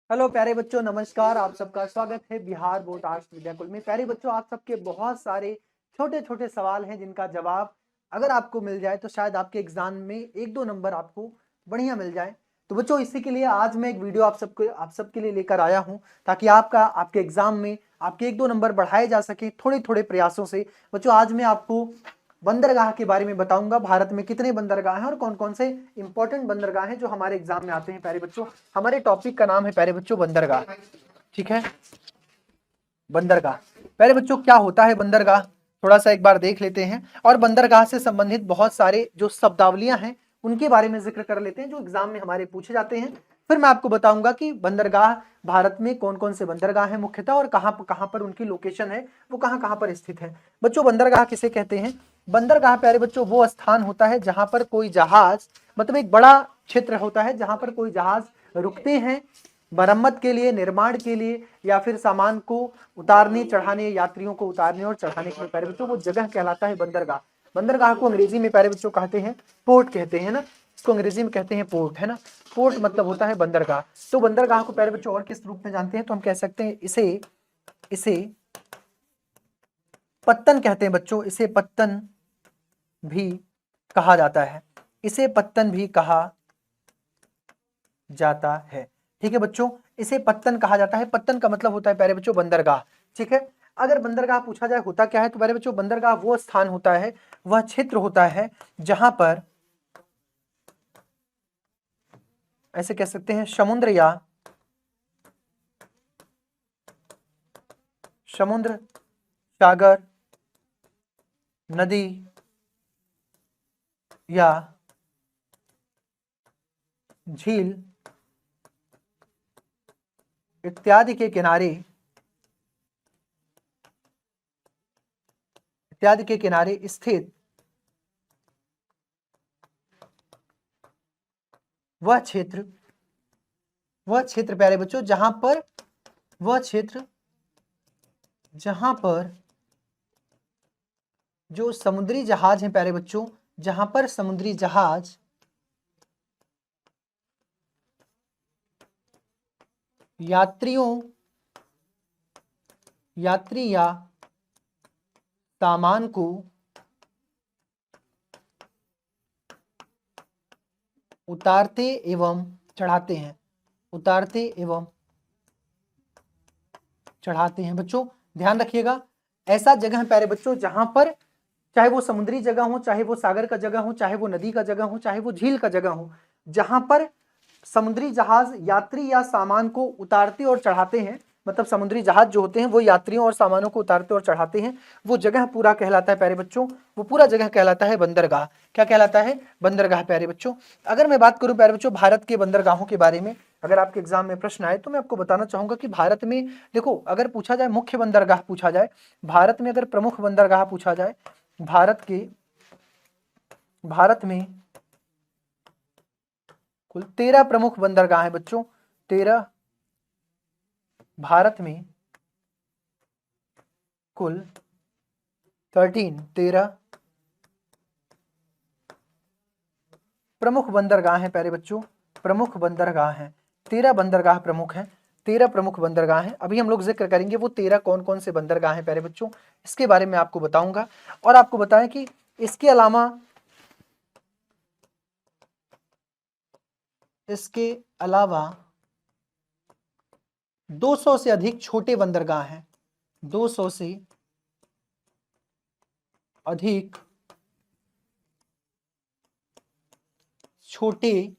Hello प्यारे बच्चों, नमस्कार। आप सबका स्वागत है बिहार बोर्ड आर्ट्स विद्याकुल में। प्यारे बच्चों, आप सबके बहुत सारे छोटे छोटे सवाल हैं जिनका जवाब अगर आपको मिल जाए तो शायद आपके एग्जाम में एक दो नंबर आपको बढ़िया मिल जाए। तो बच्चों, इसी के लिए आज मैं एक वीडियो आप सबके लिए लेकर आया हूं ताकि आपके एग्जाम में आपके एक दो नंबर बढ़ाए जा सके थोड़े थोड़े प्रयासों से। बच्चों, आज मैं आपको बंदरगाह के बारे में बताऊंगा। भारत में कितने बंदरगाह हैं और कौन कौन से इंपॉर्टेंट बंदरगाह हैं जो हमारे एग्जाम में आते हैं। प्यारे बच्चों, हमारे टॉपिक का नाम है प्यारे बच्चों बंदरगाह। ठीक है, बंदरगाह। प्यारे बच्चों, क्या होता है बंदरगाह, थोड़ा सा एक बार देख लेते हैं। और बंदरगाह से संबंधित बहुत सारे जो शब्दावलियां हैं उनके बारे में जिक्र कर लेते हैं जो एग्जाम में हमारे पूछे जाते हैं। फिर मैं आपको बताऊंगा कि बंदरगाह भारत में कौन कौन से बंदरगाह हैं मुख्यतः, और कहां पर उनकी लोकेशन है, वो कहां कहां पर स्थित है। बच्चों, बंदरगाह किसे कहते हैं? बंदरगाह प्यारे बच्चों वो स्थान होता है जहां पर कोई जहाज, मतलब एक बड़ा क्षेत्र होता है जहां पर कोई जहाज रुकते हैं मरम्मत के लिए, निर्माण के लिए, या फिर सामान को उतारने चढ़ाने, यात्रियों को उतारने और चढ़ाने के लिए प्यारे बच्चों वो जगह कहलाता है बंदरगाह। बंदरगाह को अंग्रेजी में प्यारे बच्चों कहते हैं पोर्ट, कहते हैं ना। इसको अंग्रेजी में कहते हैं पोर्ट, है ना। पोर्ट मतलब होता है बंदरगाह। तो बंदरगाह को प्यारे बच्चों और किस रूप में जानते हैं? तो हम कह सकते हैं इसे इसे पत्तन कहते हैं बच्चों। इसे पत्तन भी कहा जाता है। इसे पत्तन भी कहा जाता है। ठीक है बच्चों, इसे पत्तन कहा जाता है। पत्तन का मतलब होता है प्यारे बच्चों बंदरगाह। ठीक है, अगर बंदरगाह पूछा जाए होता क्या है तो प्यारे बच्चों बंदरगाह वो स्थान होता है, वह क्षेत्र होता है जहां पर, ऐसे कह सकते हैं, समुद्र, सागर, नदी या झील इत्यादि के किनारे स्थित वह क्षेत्र प्यारे बच्चों जहां पर जो समुद्री जहाज हैं प्यारे बच्चों, जहां पर समुद्री जहाज यात्री या सामान को उतारते एवं चढ़ाते हैं बच्चों, ध्यान रखिएगा। ऐसा जगह है प्यारे बच्चों जहां पर, चाहे वो समुद्री जगह हो, चाहे वो सागर का जगह हो, चाहे वो नदी का जगह हो, चाहे वो झील का जगह हो, जहां पर समुद्री जहाज यात्री या सामान को उतारते और चढ़ाते हैं, मतलब समुद्री जहाज जो होते हैं वो यात्रियों और सामानों को उतारते और चढ़ाते हैं, वो जगह पूरा कहलाता है प्यारे बच्चों, वो पूरा जगह कहलाता है बंदरगाह। क्या कहलाता है? बंदरगाह प्यारे बच्चों। अगर मैं बात करूं प्यारे बच्चों भारत के बंदरगाहों के बारे में, अगर आपके एग्जाम में प्रश्न आए तो मैं आपको बताना चाहूंगा कि भारत में, देखो, अगर पूछा जाए मुख्य बंदरगाह पूछा जाए, भारत में अगर प्रमुख बंदरगाह पूछा जाए, भारत में कुल 13 प्रमुख बंदरगाह हैं बच्चों। 13, भारत में कुल 13 प्रमुख बंदरगाह हैं प्यारे बच्चों। प्रमुख बंदरगाह हैं 13, बंदरगाह प्रमुख हैं, 13 प्रमुख बंदरगाह हैं। अभी हम लोग जिक्र करेंगे वो 13 कौन कौन से बंदरगाह हैं प्यारे बच्चों, इसके बारे में आपको बताऊंगा। और आपको बताएं कि इसके अलावा 200 से अधिक छोटे बंदरगाह हैं। 200 से अधिक छोटे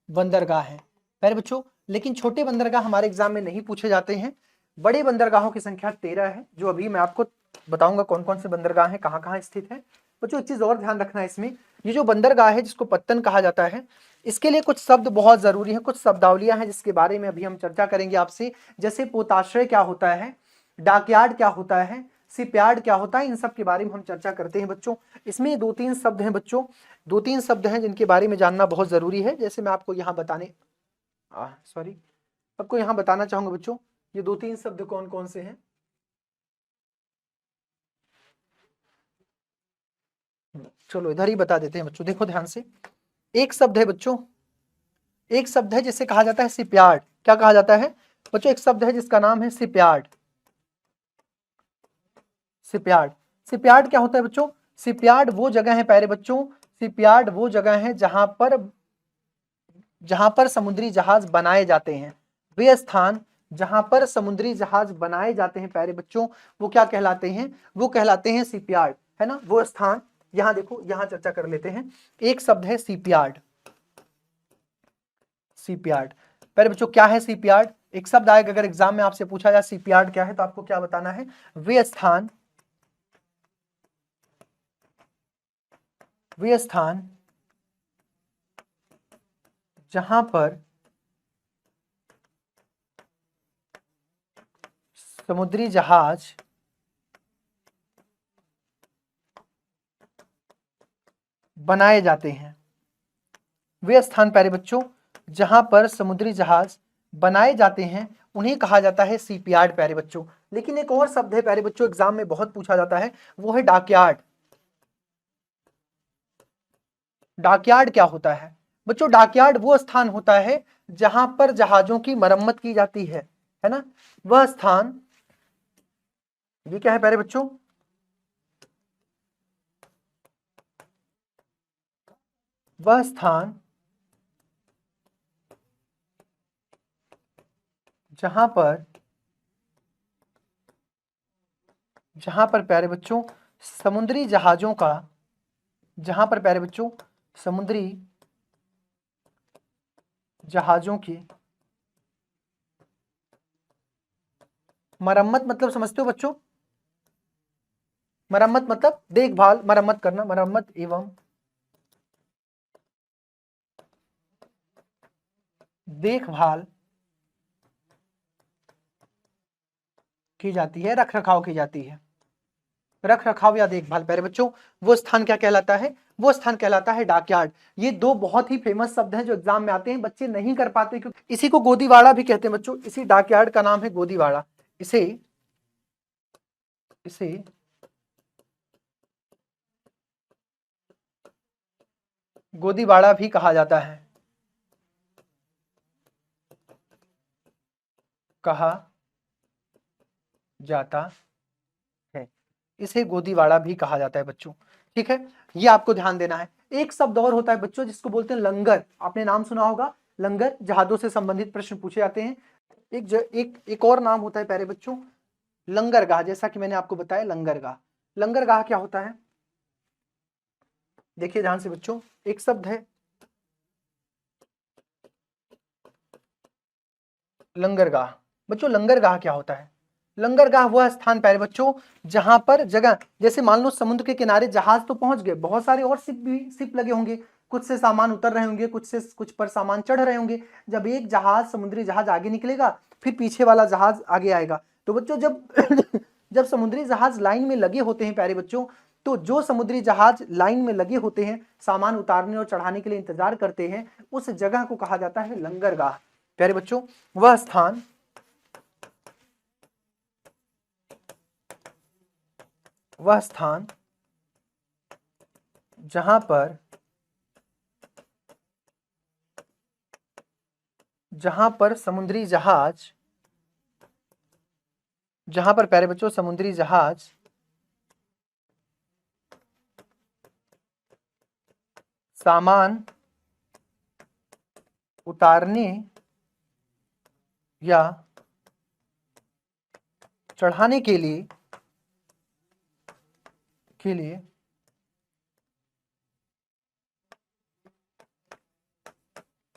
बंदरगाह हैं प्यारे बच्चों। लेकिन छोटे बंदरगाह हमारे एग्जाम में नहीं पूछे जाते हैं। बड़े बंदरगाहों की संख्या 13 है, जो अभी मैं आपको बताऊंगा कौन कौन से बंदरगाह हैं, कहां कहां स्थित है। बच्चों, एक चीज और ध्यान रखना है इसमें, ये जो बंदरगाह है जिसको पत्तन कहा जाता है, इसके लिए कुछ शब्द बहुत जरूरी है, कुछ शब्दावलियां हैं जिसके बारे में अभी हम चर्चा करेंगे आपसे। जैसे पोताश्रय क्या होता है, डाकयार्ड क्या होता है, शिपयार्ड क्या होता है, इन सब के बारे में हम चर्चा करते हैं बच्चों। इसमें दो तीन शब्द हैं बच्चों, दो तीन शब्द हैं जिनके बारे में जानना बहुत जरूरी है। जैसे मैं आपको यहाँ आपको यहाँ बताना चाहूंगा बच्चों, ये दो तीन शब्द कौन कौन से हैं। चलो इधर ही बता देते हैं बच्चों, देखो ध्यान से। एक शब्द है बच्चों एक शब्द है जिसे कहा जाता है शिपयार्ड। क्या कहा जाता है बच्चों? एक शब्द है जिसका नाम है शिपयार्ड। शिपयार्ड, शिपयार्ड क्या होता है बच्चों? शिपयार्ड वो जगह है प्यारे बच्चों, शिपयार्ड वो जगह है जहां पर समुद्री जहाज बनाए जाते हैं। वे स्थान जहां पर समुद्री जहाज बनाए जाते हैं प्यारे बच्चों, वो क्या कहलाते हैं? वो कहलाते हैं शिपयार्ड, है ना। वो स्थान, यहां देखो, यहां चर्चा कर लेते हैं। एक शब्द है शिपयार्ड। शिपयार्ड प्यारे बच्चों क्या है शिपयार्ड? एक शब्द आएगा, अगर एग्जाम में आपसे पूछा जाए शिपयार्ड क्या है, तो आपको क्या बताना है? वे स्थान, वे स्थान जहां पर समुद्री जहाज बनाए जाते हैं। वे स्थान प्यारे बच्चों जहां पर समुद्री जहाज बनाए जाते हैं, उन्हें कहा जाता है शिपयार्ड प्यारे बच्चों। लेकिन एक और शब्द है प्यारे बच्चों, एग्जाम में बहुत पूछा जाता है, वो है डॉकयार्ड। डॉकयार्ड क्या होता है बच्चों? डॉकयार्ड वो स्थान होता है जहां पर जहाजों की मरम्मत की जाती है ना। वह स्थान, ये क्या है प्यारे बच्चों? वह स्थान जहां पर प्यारे बच्चों समुद्री जहाजों का, जहां पर प्यारे बच्चों समुद्री जहाजों की मरम्मत, मतलब समझते हो बच्चों? मरम्मत मतलब देखभाल, मरम्मत करना, मरम्मत एवं देखभाल की जाती है, रख रखाव की जाती है। रख रखाव या देखभाल प्यारे बच्चों, वो स्थान क्या कहलाता है? वो स्थान कहलाता है डॉकयार्ड। ये दो बहुत ही फेमस शब्द हैं जो एग्जाम में आते हैं, बच्चे नहीं कर पाते क्योंकि इसी को गोदीवाड़ा भी कहते हैं बच्चों। इसी डॉकयार्ड का नाम है गोदीवाड़ा। इसे इसे गोदीवाड़ा भी कहा जाता है, कहा जाता है। इसे गोदीवाड़ा भी कहा जाता है बच्चों, ठीक है। ये आपको ध्यान देना है। एक शब्द और होता है बच्चों जिसको बोलते हैं लंगर। आपने नाम सुना होगा, लंगर। जहाजों से संबंधित प्रश्न पूछे जाते हैं। एक और नाम होता है प्यारे बच्चों लंगरगाह। जैसा कि मैंने आपको बताया लंगरगाह। लंगरगाह क्या होता है? देखिए ध्यान से बच्चों, एक शब्द है लंगरगाह। बच्चों लंगरगाह क्या होता है? लंगरगाह वह स्थान प्यारे बच्चों जहां पर जगह, जैसे मान लो समुद्र के किनारे जहाज तो पहुंच गए, बहुत सारे और शिप लगे होंगे, कुछ से सामान उतर रहे होंगे, कुछ पर सामान चढ़ रहे होंगे। जब एक जहाज, समुद्री जहाज आगे निकलेगा, फिर पीछे वाला जहाज आगे आएगा। तो बच्चों जब जब समुद्री जहाज लाइन में लगे होते हैं प्यारे बच्चों, तो जो समुद्री जहाज लाइन में लगे होते हैं, सामान उतारने और चढ़ाने के लिए इंतजार करते हैं, उस जगह को कहा जाता है लंगरगाह प्यारे बच्चों। वह स्थान, वह स्थान जहां पर समुद्री जहाज, जहां पर प्यारे बच्चों समुद्री जहाज सामान उतारने या चढ़ाने के लिए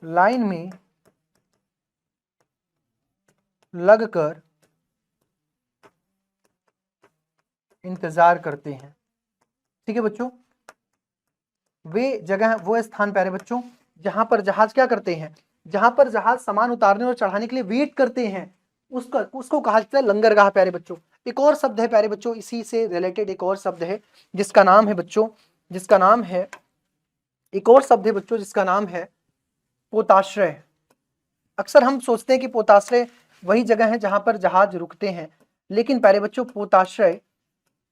लाइन में लगकर इंतजार करते हैं, ठीक है बच्चों। वे जगह, वो स्थान प्यारे बच्चों जहां पर जहाज क्या करते हैं, जहां पर जहाज सामान उतारने और चढ़ाने के लिए वेट करते हैं, उसको कहा जाता है लंगरगाह प्यारे बच्चों। एक और शब्द है प्यारे बच्चों, इसी से रिलेटेड एक और शब्द है जिसका नाम है बच्चों, जिसका नाम है, एक और शब्द है बच्चों जिसका नाम है पोताश्रय। अक्सर हम सोचते हैं कि पोताश्रय वही जगह है जहां पर जहाज रुकते हैं, लेकिन प्यारे बच्चों पोताश्रय,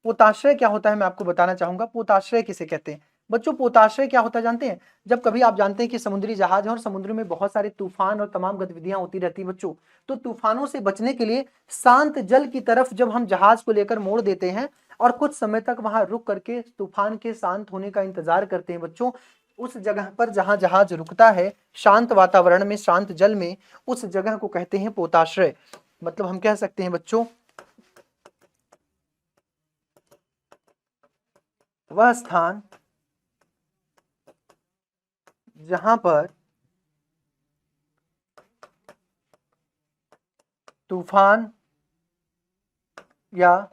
पोताश्रय क्या होता है मैं आपको बताना चाहूंगा। पोताश्रय किसे कहते हैं? बच्चों पोताश्रय क्या होता है जानते हैं? जब कभी आप जानते हैं कि समुद्री जहाज है और समुद्र में बहुत सारे तूफान और तमाम गतिविधियां होती रहती हैं बच्चों, तो तूफानों से बचने के लिए शांत जल की तरफ जब हम जहाज को लेकर मोड़ देते हैं और कुछ समय तक वहां रुक करके तूफान के शांत होने का इंतजार करते हैं बच्चों, उस जगह पर जहां जहाज रुकता है शांत वातावरण में, शांत जल में, उस जगह को कहते हैं पोताश्रय। मतलब हम कह सकते हैं बच्चों वह स्थान जहां पर तूफान या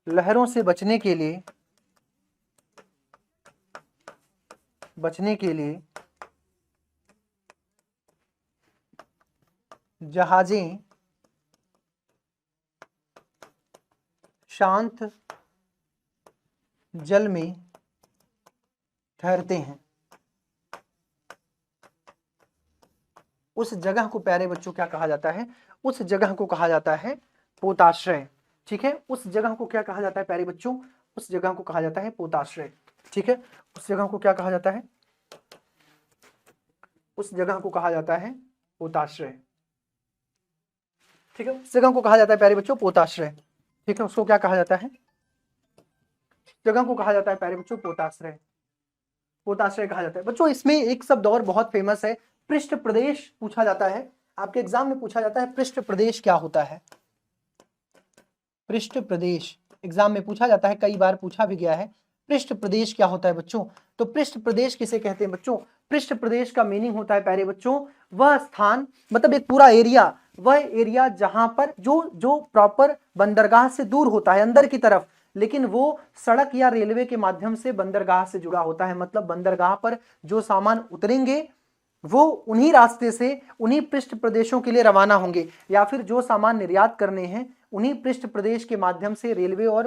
लहरों से बचने के लिए जहाजें शांत जल में ठहरते हैं, उस जगह को प्यारे बच्चों क्या कहा जाता है? उस जगह को कहा जाता है पोताश्रय। ठीक है, उस जगह को क्या कहा जाता है प्यारे बच्चों? उस जगह को कहा जाता है पोताश्रय। ठीक है, उस जगह को क्या कहा जाता है? उस जगह को कहा जाता है पोताश्रय। ठीक है, उस जगह को कहा जाता है प्यारे बच्चों पोताश्रय। ठीक है, उसको क्या कहा जाता है? जगह को कहा जाता है प्यारे बच्चों पोताश्रय। पोताश्रय कहा जाता है बच्चों। इसमें एक शब्द और बहुत फेमस है, पृष्ठ प्रदेश पूछा जाता है, आपके एग्जाम में पूछा जाता है पृष्ठ प्रदेश क्या होता है? पृष्ठ प्रदेश एग्जाम में पूछा जाता है, कई बार पूछा भी गया है, पृष्ठ प्रदेश क्या होता है बच्चों? तो पृष्ठ प्रदेश किसे कहते हैं बच्चों? पृष्ठ प्रदेश का मीनिंग होता है प्यारे बच्चों वह स्थान, मतलब एक पूरा एरिया, वह एरिया जहां पर जो प्रॉपर बंदरगाह से दूर होता है अंदर की तरफ, लेकिन वो सड़क या रेलवे के माध्यम से बंदरगाह से जुड़ा होता है। मतलब बंदरगाह पर जो सामान उतरेंगे वो उन्हीं रास्ते से उन्हीं पृष्ठ प्रदेशों के लिए रवाना होंगे, या फिर जो सामान निर्यात करने हैं उन्हीं पृष्ठ प्रदेश के माध्यम से रेलवे और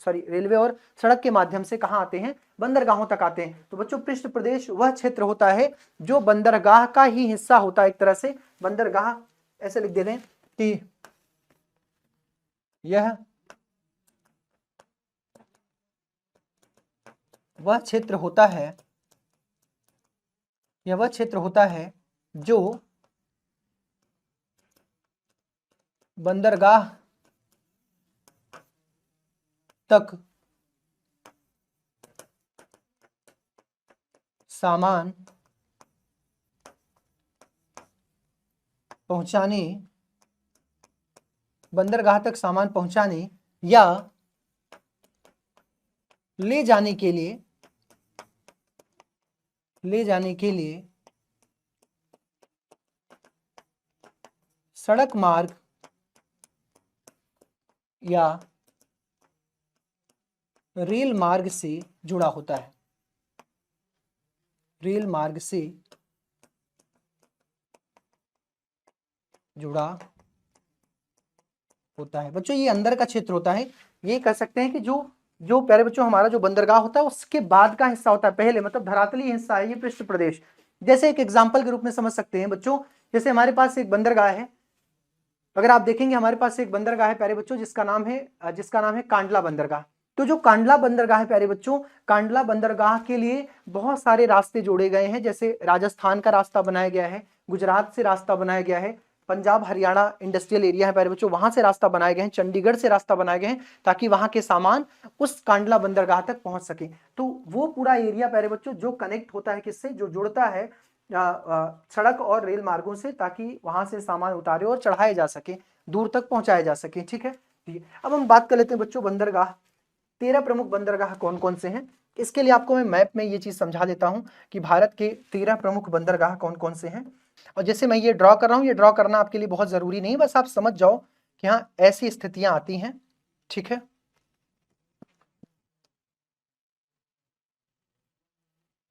रेलवे और सड़क के माध्यम से कहां आते हैं? बंदरगाहों तक आते हैं। तो बच्चों पृष्ठ प्रदेश वह क्षेत्र होता है जो बंदरगाह का ही हिस्सा होता है, एक तरह से बंदरगाह, ऐसे लिख देते हैं कि यह वह क्षेत्र होता है जो बंदरगाह तक सामान पहुंचाने, बंदरगाह तक सामान पहुंचाने या ले जाने के लिए सड़क मार्ग या रेल मार्ग से जुड़ा होता है। रेल मार्ग से जुड़ा होता है बच्चों, ये अंदर का क्षेत्र होता है। ये कह सकते हैं कि जो प्यारे बच्चों हमारा जो बंदरगाह होता है उसके बाद का हिस्सा होता है, पहले मतलब धरातली हिस्सा है ये पृष्ठ प्रदेश। जैसे एक एग्जाम्पल के रूप में समझ सकते हैं बच्चों, जैसे हमारे पास एक बंदरगाह है, अगर आप देखेंगे हमारे पास एक बंदरगाह है प्यारे बच्चों जिसका नाम है कांडला बंदरगाह। तो जो कांडला बंदरगाह है प्यारे बच्चों, कांडला बंदरगाह के लिए बहुत सारे रास्ते जोड़े गए हैं, जैसे राजस्थान का रास्ता बनाया गया है, गुजरात से रास्ता बनाया गया है, पंजाब हरियाणा इंडस्ट्रियल एरिया है प्यारे बच्चों, वहां से रास्ता बनाए गए हैं, चंडीगढ़ से रास्ता बनाए गए हैं, ताकि वहां के सामान उस कांडला बंदरगाह तक पहुंच सके। तो वो पूरा एरिया प्यारे बच्चों जो कनेक्ट होता है किससे, जो जुड़ता है सड़क और रेल मार्गों से, ताकि वहां से सामान उतारे और चढ़ाए जा सके, दूर तक पहुंचाए जा सके। ठीक है, अब हम बात कर लेते हैं बच्चों बंदरगाह। 13 प्रमुख बंदरगाह कौन कौन से हैं? इसके लिए आपको मैं मैप में ये चीज समझा देता हूं कि भारत के 13 प्रमुख बंदरगाह कौन कौन से हैं। और जैसे मैं ये ड्रॉ कर रहा हूं, ये ड्रॉ करना आपके लिए बहुत जरूरी नहीं, बस आप समझ जाओ कि हाँ ऐसी स्थितियां आती हैं। ठीक है,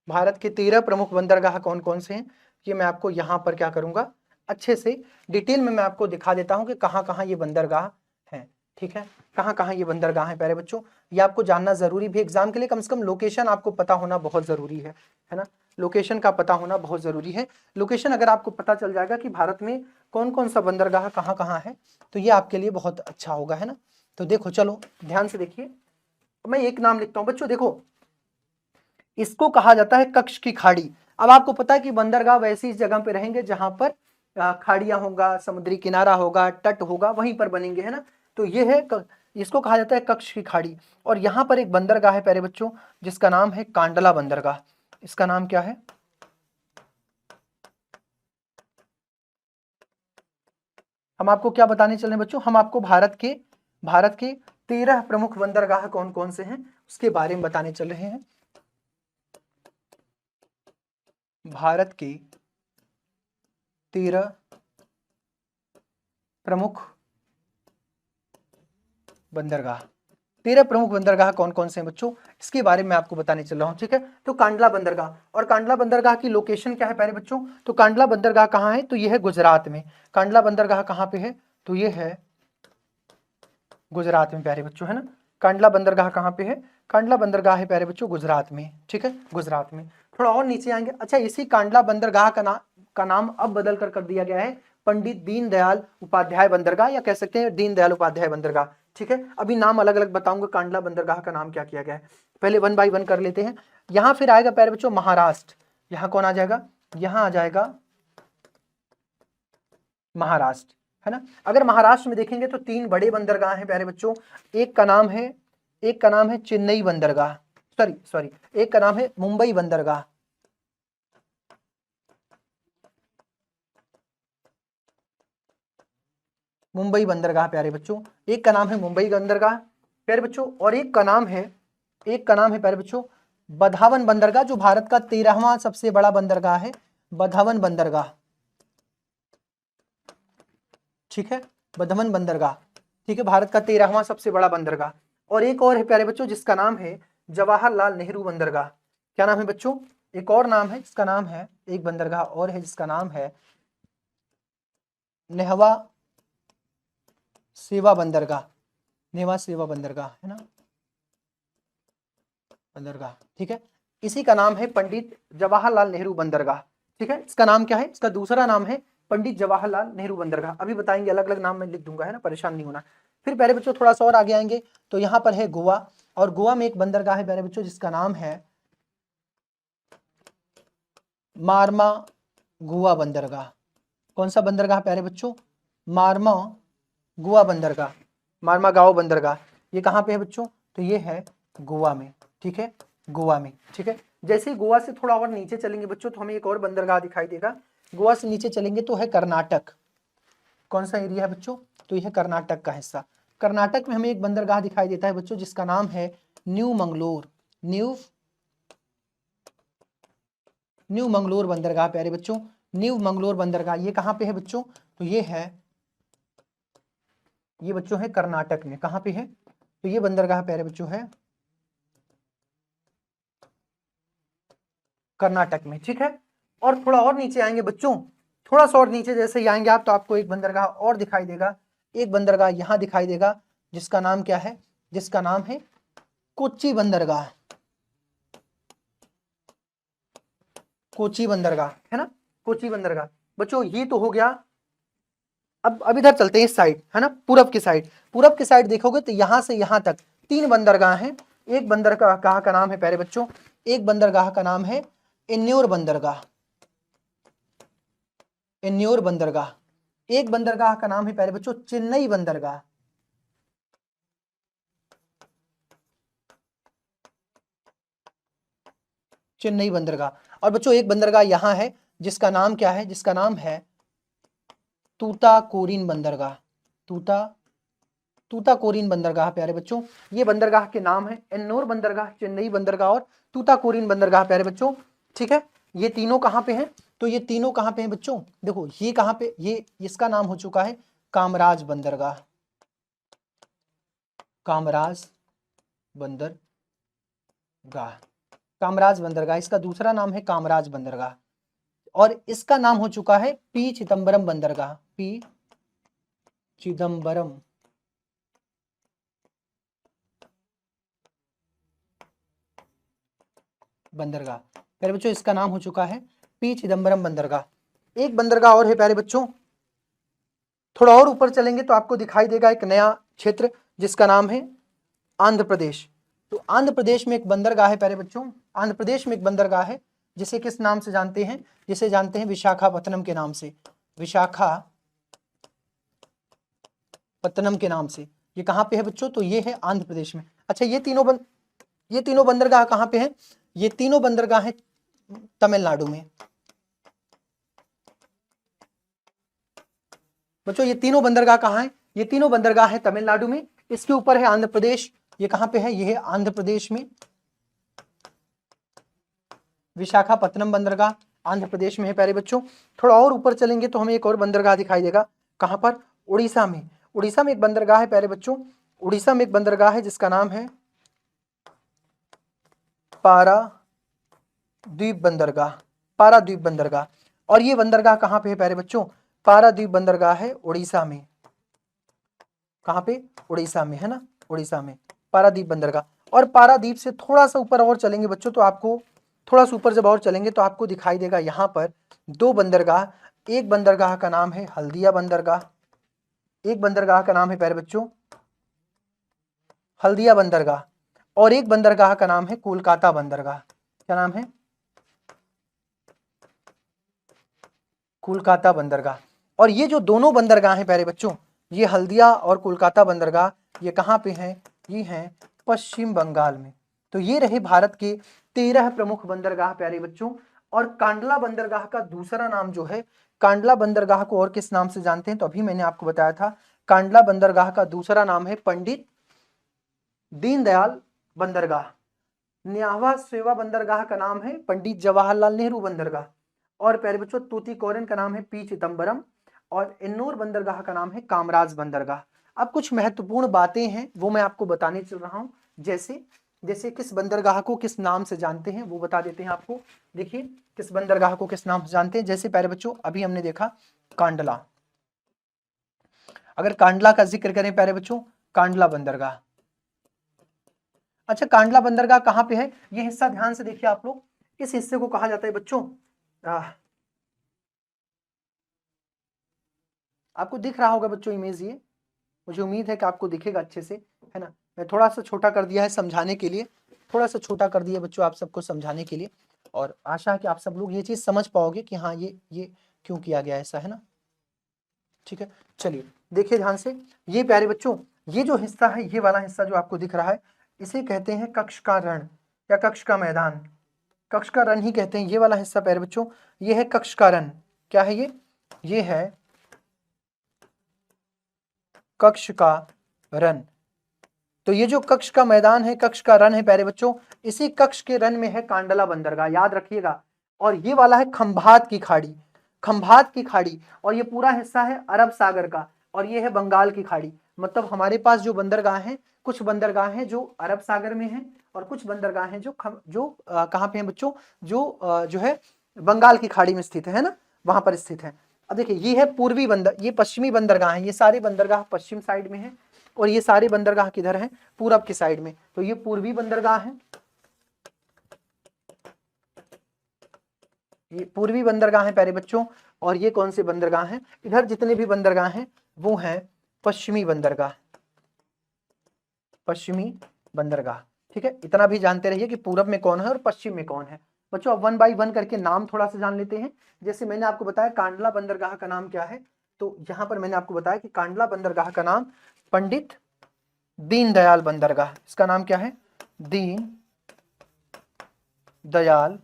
भारत के 13 प्रमुख बंदरगाह कौन कौन से हैं, ये मैं आपको यहां पर क्या करूंगा, अच्छे से डिटेल में मैं आपको दिखा देता हूं कि कहां कहां ये बंदरगाह हैं। ठीक है, कहां कहां ये बंदरगाह है प्यारे बच्चों, ये आपको जानना जरूरी भी एग्जाम के लिए, कम से कम लोकेशन आपको पता होना बहुत जरूरी है ना, लोकेशन का पता होना बहुत जरूरी है। लोकेशन अगर आपको पता चल जाएगा कि भारत में कौन कौन सा बंदरगाह कहां कहां है, तो ये आपके लिए बहुत अच्छा होगा, है ना। तो देखो चलो ध्यान से देखिए, मैं एक नाम लिखता हूं बच्चों, देखो इसको कहा जाता है कक्ष की खाड़ी। अब आपको पता है कि बंदरगाह वैसी जगह पे रहेंगे जहां पर खाड़ियां होगा, समुद्री किनारा होगा, तट होगा, वहीं पर बनेंगे, है ना। तो ये है इसको कहा जाता है कक्ष की खाड़ी। और यहाँ पर एक बंदरगाह है प्यारे बच्चों जिसका नाम है कांडला बंदरगाह। इसका नाम क्या है? हम आपको क्या बताने चले बच्चों, हम आपको भारत के 13 प्रमुख बंदरगाह कौन कौन से हैं उसके बारे में बताने चल रहे हैं। भारत के 13 प्रमुख बंदरगाह, 13 प्रमुख बंदरगाह कौन कौन से हैं बच्चों, इसके बारे में आपको बताने चल रहा हूं, ठीक है। तो कांडला बंदरगाह, और कांडला बंदरगाह की लोकेशन क्या है प्यारे बच्चों, तो कांडला बंदरगाह कहाँ है, तो यह है गुजरात में। कांडला बंदरगाह कहाँ पे है, तो ये है गुजरात में प्यारे बच्चों, है ना। कांडला बंदरगाह कहाँ पे है, कांडला बंदरगाह है प्यारे बच्चों गुजरात में, ठीक है, गुजरात में। थोड़ा और नीचे आएंगे, अच्छा इसी कांडला बंदरगाह का नाम अब बदल कर दिया गया है पंडित दीनदयाल उपाध्याय बंदरगाह, या कह सकते हैं दीनदयाल उपाध्याय बंदरगाह, ठीक है। अभी नाम अलग अलग बताऊंगा कांडला बंदरगाह का नाम क्या किया गया है, पहले 1 बाय 1 कर लेते हैं। यहाँ फिर आएगा प्यारे बच्चों महाराष्ट्र, यहाँ कौन आ जाएगा, यहाँ आ जाएगा महाराष्ट्र, है ना। अगर महाराष्ट्र में देखेंगे तो 3 बड़े बंदरगाह हैं प्यारे बच्चों। एक का नाम है चेन्नई बंदरगाह, सॉरी एक का नाम है मुंबई बंदरगाह, मुंबई बंदरगाह प्यारे बच्चों। एक का नाम है मुंबई बंदरगाह प्यारे बच्चों, और एक का नाम है प्यारे बच्चों बधावन बंदरगाह, जो भारत का 13वां सबसे बड़ा बंदरगाह है, बधावन बंदरगाह, ठीक है, बधावन बंदरगाह, ठीक है, भारत का 13वां सबसे बड़ा बंदरगाह। और एक और है प्यारे बच्चों जिसका नाम है जवाहरलाल नेहरू बंदरगाह। क्या नाम है बच्चों, एक और नाम है जिसका नाम है, एक बंदरगाह और है जिसका नाम है नेहवा सेवा बंदरगाह, नेवा सेवा बंदरगाह, है ना, बंदरगाह, ठीक है। इसी का नाम है पंडित जवाहरलाल नेहरू बंदरगाह, ठीक है। इसका नाम क्या है, इसका दूसरा नाम है पंडित जवाहरलाल नेहरू बंदरगाह। अभी बताएंगे, अलग अलग नाम मैं लिख दूंगा, है ना, परेशान नहीं होना। फिर प्यारे बच्चों थोड़ा सा और आगे आएंगे तो यहाँ पर है गोवा, और गोवा में एक बंदरगाह है प्यारे बच्चों जिसका नाम है मार्मा गोवा बंदरगाह। कौन सा बंदरगाह प्यारे बच्चों, मार्मा गोवा बंदरगाह, मार्मा गांव बंदरगाह। ये कहाँ पे है बच्चों, तो ये है गोवा में, ठीक है, गोवा में, ठीक है। जैसे ही गोवा से थोड़ा और नीचे चलेंगे बच्चों तो हमें एक और बंदरगाह दिखाई देगा। गोवा से नीचे चलेंगे तो है कर्नाटक। कौन सा एरिया है बच्चों, तो यह कर्नाटक का हिस्सा। कर्नाटक में हमें एक बंदरगाह दिखाई देता है बच्चों जिसका नाम है न्यू मंगलोर, न्यू मंगलोर बंदरगाह प्यारे बच्चों, न्यू मंगलोर बंदरगाह। ये कहाँ पे है बच्चों, तो ये बच्चों है कर्नाटक में। कहाँ पे है, तो ये बंदरगाह प्यारे बच्चों है कर्नाटक में, ठीक है। और थोड़ा और नीचे आएंगे बच्चों, थोड़ा सा और नीचे जैसे ही आएंगे आप तो आपको एक बंदरगाह और दिखाई देगा। एक बंदरगाह यहां दिखाई देगा जिसका नाम क्या है, जिसका नाम है कोच्चि बंदरगाह, कोच्चि बंदरगाह, है ना, कोच्चि बंदरगाह। बच्चों ये तो हो गया। अब इधर चलते हैं इस साइड, है ना, पूरब की साइड। पूरब की साइड देखोगे तो यहां से यहां तक 3 बंदरगाह हैं। एक बंदरगाह का नाम है प्यारे बच्चों, एक बंदरगाह का नाम है एन्योर बंदरगाह, एन्योर बंदरगाह। एक बंदरगाह का नाम है प्यारे बच्चों चेन्नई बंदरगाह, चेन्नई बंदरगाह। और बच्चों एक बंदरगाह यहां है जिसका नाम क्या है, जिसका नाम है तूताकोरिन बंदरगाह, तूताकोरिन बंदरगाह प्यारे बच्चों। ये बंदरगाह के नाम है एन्नोर बंदरगाह, चेन्नई बंदरगाह और तूताकोरिन बंदरगाह प्यारे बच्चों, ठीक है। ये तीनों कहाँ पे हैं, तो ये तीनों कहाँ पे हैं बच्चों, देखो ये कहाँ पे, ये इसका नाम हो चुका है कामराज बंदरगाह, कामराज बंदरगाह, कामराज बंदरगाह। इसका दूसरा नाम है कामराज बंदरगाह, और इसका नाम हो चुका है पी चिदम्बरम बंदरगाह, पी चिदम्बरम बंदरगाह प्यारे बच्चों। इसका नाम हो चुका है पी चिदम्बरम बंदरगाह। एक बंदरगाह और है प्यारे बच्चों, थोड़ा और ऊपर चलेंगे तो आपको दिखाई देगा एक नया क्षेत्र जिसका नाम है आंध्र प्रदेश। तो आंध्र प्रदेश में एक बंदरगाह है प्यारे बच्चों, आंध्र प्रदेश में एक बंदरगाह है जिसे किस नाम से जानते हैं, जिसे जानते हैं विशाखापत्तनम के नाम से, विशाखापत्तनम के नाम से। ये कहाँ पे है बच्चों, तो ये है आंध्र प्रदेश में। अच्छा ये तीनों बंदरगाह कहाँ पे हैं, ये तीनों बंदरगाह हैं तमिलनाडु में। बच्चों ये तीनों बंदरगाह कहाँ हैं, ये तीनों बंदरगाह है तमिलनाडु में। इसके ऊपर है आंध्र प्रदेश, ये कहाँ पे है, ये है आंध्र प्रदेश में। विशाखापत्तनम बंदरगाह आंध्र प्रदेश में है प्यारे बच्चों। थोड़ा और ऊपर चलेंगे तो हमें एक और बंदरगाह दिखाई देगा, कहाँ पर, उड़ीसा में। उड़ीसा में एक बंदरगाह है प्यारे बच्चों, उड़ीसा में एक बंदरगाह है जिसका नाम है पारादीप बंदरगाह, पारादीप बंदरगाह। और ये बंदरगाह कहाँ पे है प्यारे बच्चों, पारादीप बंदरगाह है उड़ीसा में। कहाँ पे, उड़ीसा में, है ना, उड़ीसा में पारादीप बंदरगाह। और पारादीप से थोड़ा सा ऊपर और चलेंगे बच्चों तो आपको, थोड़ा सा ऊपर जब और चलेंगे तो आपको दिखाई देगा यहाँ पर दो बंदरगाह। एक बंदरगाह का नाम है हल्दिया बंदरगाह, एक बंदरगाह का नाम है प्यारे बच्चों हल्दिया बंदरगाह, और एक बंदरगाह का नाम है कोलकाता बंदरगाह। क्या नाम है, कोलकाता बंदरगाह। और ये जो दोनों बंदरगाह हैं प्यारे बच्चों, ये हल्दिया और कोलकाता बंदरगाह, ये कहाँ पे हैं, ये हैं पश्चिम बंगाल में। तो ये रहे भारत के 13 प्रमुख बंदरगाह प्यारे बच्चों। और कांडला बंदरगाह का दूसरा नाम जो है, कांडला बंदरगाह को और किस नाम से जानते हैं, तो अभी मैंने आपको बताया था, कांडला बंदरगाह का दूसरा नाम है पंडित दीनदयाल बंदरगाह। न्यावा सेवा बंदरगाह का नाम है पंडित जवाहरलाल नेहरू बंदरगाह। और प्यारे बच्चों तूतीकोरिन का नाम है पी चिदम्बरम। और इन्नौर बंदरगाह का नाम है कामराज बंदरगाह। अब कुछ महत्वपूर्ण बातें हैं वो मैं आपको बताने चल रहा हूं, जैसे जैसे किस बंदरगाह को किस नाम से जानते हैं वो बता देते हैं आपको। देखिए किस बंदरगाह को किस नाम से जानते हैं, जैसे प्यारे बच्चों अभी हमने देखा कांडला, अगर कांडला का जिक्र करें प्यारे बच्चों, कांडला बंदरगाह। अच्छा कांडला बंदरगाह कहाँ पे है, ये हिस्सा ध्यान से देखिए आप लोग, इस हिस्से को कहा जाता है बच्चों, आपको दिख रहा होगा बच्चों इमेज, ये मुझे उम्मीद है कि आपको दिखेगा अच्छे से, है ना। मैं थोड़ा सा छोटा कर दिया है समझाने के लिए, थोड़ा सा छोटा कर दिया बच्चों आप सबको समझाने के लिए, और आशा है कि आप सब लोग ये चीज समझ पाओगे कि हाँ ये क्यों किया गया ऐसा, है ना। ठीक है चलिए देखिए ध्यान से, ये प्यारे बच्चों ये जो हिस्सा है, ये वाला हिस्सा जो आपको दिख रहा है, इसे कहते हैं कक्ष का रण या कक्ष का मैदान, कक्ष का रण ही कहते हैं ये वाला हिस्सा प्यारे बच्चों, ये है कक्ष का रण। क्या है ये है कक्ष का रण। तो ये जो कक्ष का मैदान है, कक्ष का रण है प्यारे बच्चों, इसी कक्ष के रण में है कांडला बंदरगाह, याद रखिएगा। और ये वाला है खंभात की खाड़ी, खंभात की खाड़ी, और ये पूरा हिस्सा है अरब सागर का, और ये है बंगाल की खाड़ी। मतलब हमारे पास जो बंदरगाह हैं, कुछ बंदरगाह हैं जो अरब सागर में हैं, और कुछ बंदरगाह हैं जो कहाँ पे हैं बच्चों, जो है बंगाल की खाड़ी में स्थित है ना, वहां पर स्थित है। अब देखिए ये है पूर्वी बंदर, ये पश्चिमी बंदरगाह है, ये सारे बंदरगाह पश्चिम साइड में है, और ये सारे बंदरगाह किधर हैं, पूरब की साइड में। तो ये पूर्वी बंदरगाह है, ये पूर्वी बंदरगाह है प्यारे बच्चों। और ये कौन से बंदरगाह हैं, इधर जितने भी बंदरगाह हैं वो हैं पश्चिमी बंदरगाह, पश्चिमी बंदरगाह। ठीक है इतना भी जानते रहिए कि पूरब में कौन है और पश्चिम में कौन है। बच्चों अब 1 बाय 1 करके नाम थोड़ा सा जान लेते हैं। जैसे मैंने आपको बताया कांडला बंदरगाह का नाम क्या है, तो यहां पर मैंने आपको बताया कि कांडला बंदरगाह का नाम पंडित दीनदयाल बंदरगाह, इसका नाम क्या है, दीन दयाल,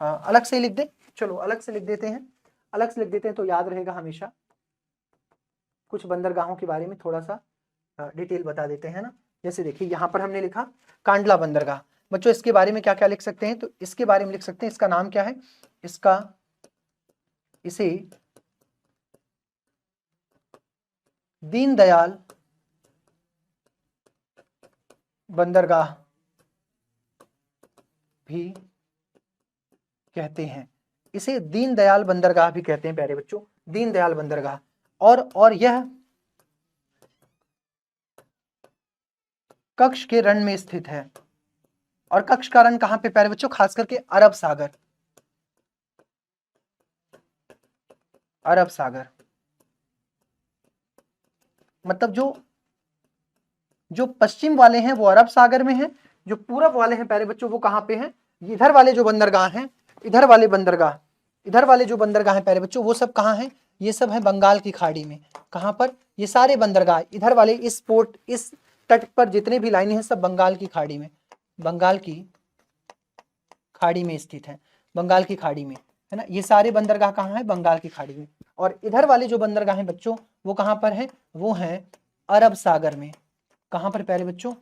अलग से लिख दे, चलो अलग से लिख देते हैं, अलग से लिख देते हैं तो याद रहेगा हमेशा। कुछ बंदरगाहों के बारे में थोड़ा सा डिटेल बता देते हैं ना। जैसे देखिए यहां पर हमने लिखा कांडला बंदरगाह, बच्चों इसके बारे में क्या क्या लिख सकते हैं, तो इसके बारे में लिख सकते हैं, इसका नाम क्या है, इसे दीनदयाल बंदरगाह भी कहते हैं, इसे दीनदयाल बंदरगाह भी कहते हैं प्यारे बच्चों, दीनदयाल बंदरगाह। और यह कक्ष के रण में स्थित है, और कक्ष का रण कहां पे प्यारे बच्चों, खास करके अरब सागर, अरब सागर। मतलब जो पश्चिम वाले हैं वो अरब सागर में हैं, जो पूरब वाले हैं प्यारे बच्चों वो कहाँ पे हैं, इधर वाले जो बंदरगाह हैं, इधर वाले बंदरगाह, इधर वाले जो बंदरगाह हैं प्यारे बच्चों वो सब कहाँ हैं, ये सब है बंगाल की खाड़ी में। कहाँ पर, ये सारे बंदरगाह इधर वाले इस पोर्ट इस तट पर जितने भी लाइनें हैं सब बंगाल की खाड़ी में, बंगाल की खाड़ी में स्थित है, बंगाल की खाड़ी में, है ना। ये सारे बंदरगाह कहाँ है, बंगाल की खाड़ी में। और इधर वाले जो बंदरगाह हैं बच्चों वो कहाँ पर है, वो हैं अरब सागर में। कहाँ पर प्यारे बच्चों,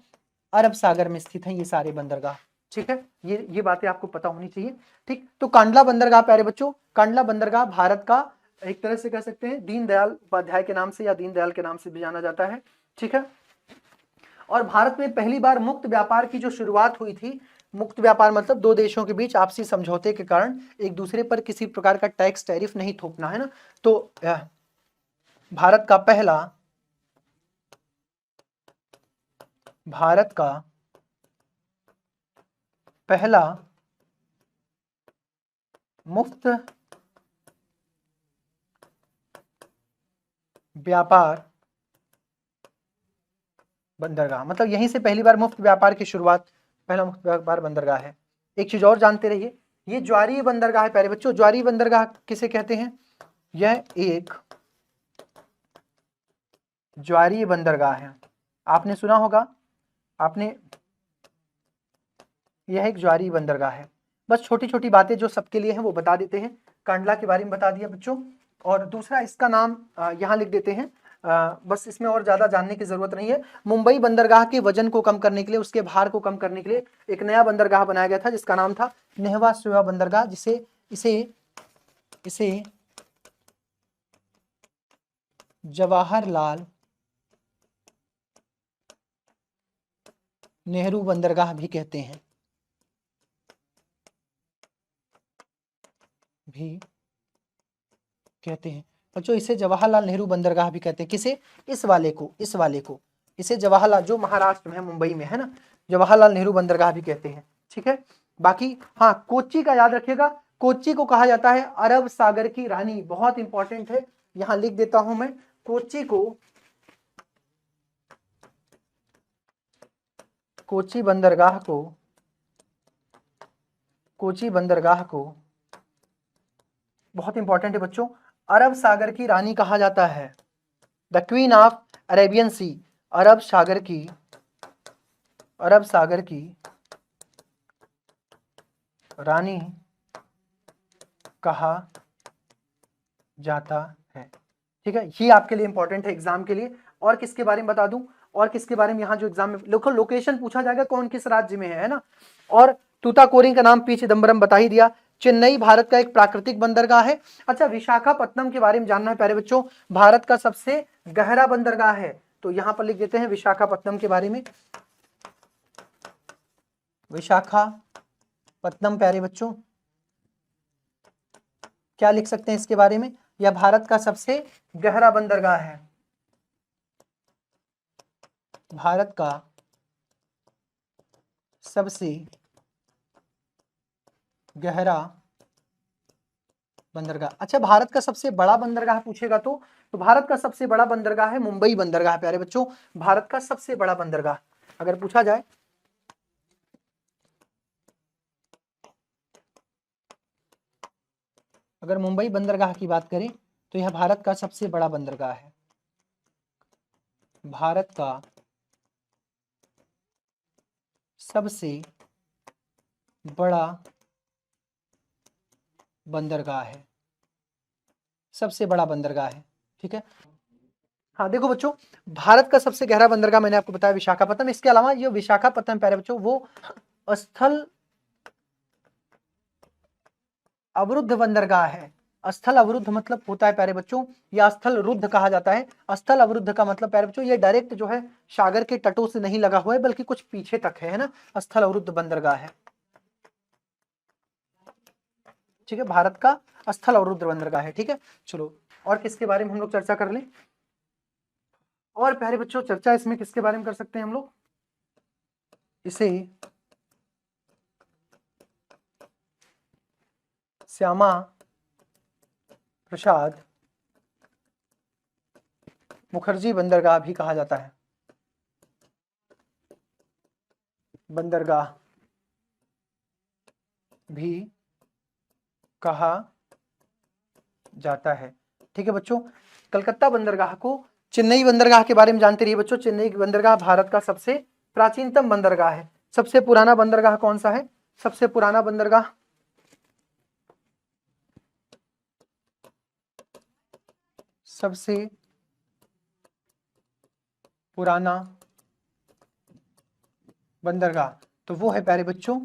अरब सागर में स्थित हैं ये सारे बंदरगाह। ठीक है, ये बातें आपको पता होनी चाहिए। ठीक, तो कांडला बंदरगाह प्यारे बच्चों, कांडला बंदरगाह भारत का एक तरह से कह सकते हैं दीनदयाल उपाध्याय के नाम से या दीनदयाल के नाम से भी जाना जाता है। ठीक है, और भारत में पहली बार मुक्त व्यापार की जो शुरुआत हुई थी, मुक्त व्यापार मतलब दो देशों के बीच आपसी समझौते के कारण एक दूसरे पर किसी प्रकार का टैक्स टैरिफ नहीं थोपना, है ना। तो भारत का पहला मुक्त व्यापार बंदरगाह, मतलब यहीं से पहली बार मुफ्त व्यापार की शुरुआत, पहला मुफ्त व्यापार बंदरगाह है। एक चीज और जानते रहिए, ये ज्वारीय बंदरगाह है प्यारे बच्चों। ज्वारीय बंदरगाह किसे कहते हैं, यह एक ज्वारीय बंदरगाह है। आपने सुना होगा, आपने, यह एक ज्वारीय बंदरगाह है। बस छोटी छोटी बातें जो सबके लिए हैं वो बता देते हैं। कांडला के बारे में बता दिया बच्चों, और दूसरा इसका नाम यहाँ लिख देते हैं। बस इसमें और ज्यादा जानने की जरूरत नहीं है। मुंबई बंदरगाह के वजन को कम करने के लिए, उसके भार को कम करने के लिए एक नया बंदरगाह बनाया गया था जिसका नाम था नेहवा शेवा बंदरगाह, जिसे इसे जवाहरलाल नेहरू बंदरगाह भी कहते हैं, बच्चों इसे जवाहरलाल नेहरू बंदरगाह भी कहते हैं। किसे, इस वाले को इसे जवाहरलाल, जो महाराष्ट्र में है, मुंबई में है ना, जवाहरलाल नेहरू बंदरगाह भी कहते हैं। ठीक है, बाकी हाँ कोच्चि का याद रखिएगा, कोच्चि को कहा जाता है अरब सागर की रानी, बहुत इंपॉर्टेंट है, यहां लिख देता हूं मैं। कोच्चि बंदरगाह को बहुत इंपॉर्टेंट है बच्चों, अरब सागर की रानी कहा जाता है, द क्वीन ऑफ अरेबियन सी, अरब सागर की रानी कहा जाता है। ठीक है, ये आपके लिए इंपॉर्टेंट है एग्जाम के लिए। और किसके बारे में बता दूं, और किसके बारे में, यहाँ जो एग्जाम में लोकेशन पूछा जाएगा कौन किस राज्य में है ना। और तूताकोरिन का नाम पी चिदम्बरम बता ही दिया। चेन्नई भारत का एक प्राकृतिक बंदरगाह है। अच्छा, विशाखापत्तनम के बारे में जानना है प्यारे बच्चों, भारत का सबसे गहरा बंदरगाह है, तो यहां पर लिख देते हैं विशाखापत्तनम के बारे में। विशाखापत्तनम प्यारे बच्चों क्या लिख सकते हैं इसके बारे में, यह भारत का सबसे गहरा बंदरगाह है, भारत का सबसे गहरा बंदरगाह। अच्छा, भारत का सबसे बड़ा बंदरगाह पूछेगा तो भारत का सबसे बड़ा बंदरगाह है मुंबई बंदरगाह प्यारे बच्चों, भारत का सबसे बड़ा बंदरगाह अगर पूछा जाए। अगर मुंबई बंदरगाह की बात करें तो यह भारत का सबसे बड़ा बंदरगाह है, भारत का सबसे बड़ा बंदरगाह है, सबसे बड़ा बंदरगाह है। ठीक है, हाँ देखो बच्चों, भारत का सबसे गहरा बंदरगाह मैंने आपको बताया विशाखापत्तनम। इसके अलावा ये विशाखापत्तनम प्यारे बच्चों वो स्थल अवरुद्ध बंदरगाह है। स्थल अवरुद्ध मतलब होता है प्यारे बच्चों, या स्थल रुद्ध कहा जाता है। स्थल अवरुद्ध का मतलब प्यारे बच्चों ये डायरेक्ट जो है सागर के तटों से नहीं लगा हुआ है बल्कि कुछ पीछे तक है ना, स्थल अवरुद्ध बंदरगाह है। ठीक है, भारत का स्थल अवरुद्ध बंदरगाह है। ठीक है, चलो और किसके बारे में हम लोग चर्चा कर लें, और प्यारे बच्चों चर्चा इसमें किसके बारे में कर सकते हैं हम लोग, इसे श्यामा प्रसाद मुखर्जी बंदरगाह भी कहा जाता है। बंदरगाह भी कहा जाता है। ठीक है बच्चों, कलकत्ता बंदरगाह को चेन्नई बंदरगाह के बारे में जानते रहिए बच्चों। चेन्नई बंदरगाह भारत का सबसे प्राचीनतम बंदरगाह है। सबसे पुराना बंदरगाह कौन सा है? सबसे पुराना बंदरगाह सबसे पुराना बंदरगाह तो वो है प्यारे बच्चों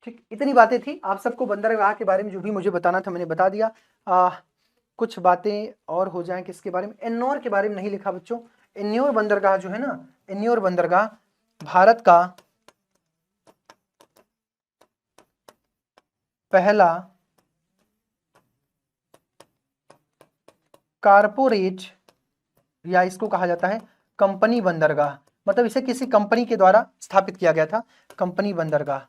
ठीक, इतनी बातें थी। आप सबको बंदरगाह के बारे में जो भी मुझे बताना था मैंने बता दिया। कुछ बातें और हो जाएं किसके बारे में? एन्नौर के बारे में नहीं लिखा बच्चों। एन्नौर बंदरगाह जो है ना, एन्नौर बंदरगाह भारत का पहला कारपोरेट या इसको कहा जाता है कंपनी बंदरगाह, मतलब इसे किसी कंपनी के द्वारा स्थापित किया गया था। कंपनी बंदरगाह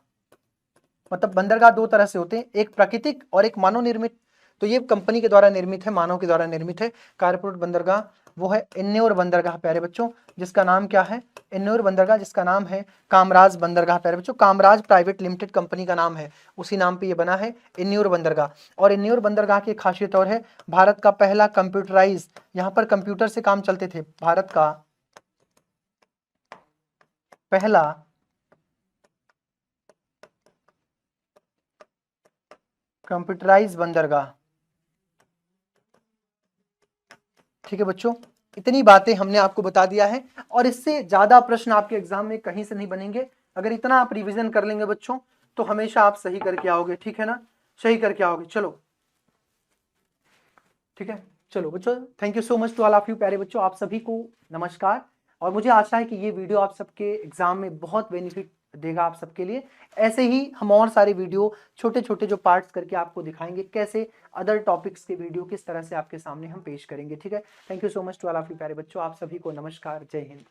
मतलब बंदरगाह दो तरह से होते हैं, एक प्राकृतिक और एक मानव निर्मित। तो ये कंपनी के द्वारा निर्मित है, मानव के द्वारा निर्मित है। कारपोरेट बंदरगाह वो है एन्नौर बंदरगाह प्यारे बच्चों, जिसका नाम क्या है? एन्नौर बंदरगाह जिसका नाम है कामराज बंदरगाह प्यारे बच्चों। कामराज प्राइवेट लिमिटेड कंपनी का नाम है, उसी नाम पे ये बना है एन्नौर बंदरगाह। और एन्नौर बंदरगाह की खासियत और है भारत का पहला कंप्यूटराइज, यहाँ पर कंप्यूटर से काम चलते थे। भारत का पहला कंप्यूटराइज बंदरगाह। ठीक है बच्चों, इतनी बातें हमने आपको बता दिया है और इससे ज्यादा प्रश्न आपके एग्जाम में कहीं से नहीं बनेंगे। अगर इतना आप रिवीजन कर लेंगे बच्चों तो हमेशा आप सही करके आओगे। ठीक है ना, सही करके आओगे। चलो ठीक है, चलो बच्चों, thank you so much to all of you प्यारे बच्चों, आप सभी को नमस्कार। और मुझे आशा है कि ये वीडियो आप सबके एग्जाम में बहुत बेनिफिट देगा आप सबके लिए। ऐसे ही हम और सारे वीडियो छोटे छोटे जो पार्ट्स करके आपको दिखाएंगे कैसे अदर टॉपिक्स के वीडियो किस तरह से आपके सामने हम पेश करेंगे। ठीक है, thank you so much to all of you प्यारे बच्चों, आप सभी को नमस्कार, जय हिंद।